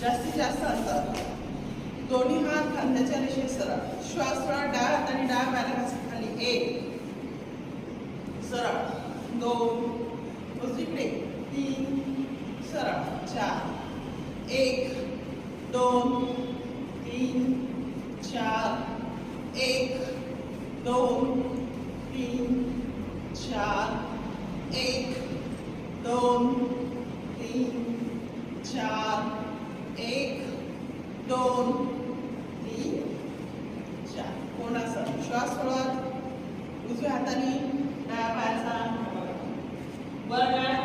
जास्तीत जास्त अंतर. दोन्ही हात खांद्याच्या रेषेत सरळ. श्वास सोडा. डाव्या हाताने डाव्या पायाला घासा खाली. 1 सरळ, 2 उजवीकडे, 3 सरळ, 4 1 2 3 4 1 2 3 4 1 2 3 4 1 2 3 4. कोणासन. श्वास सोडत उजव्या हाताने डाव्या पायाचा वर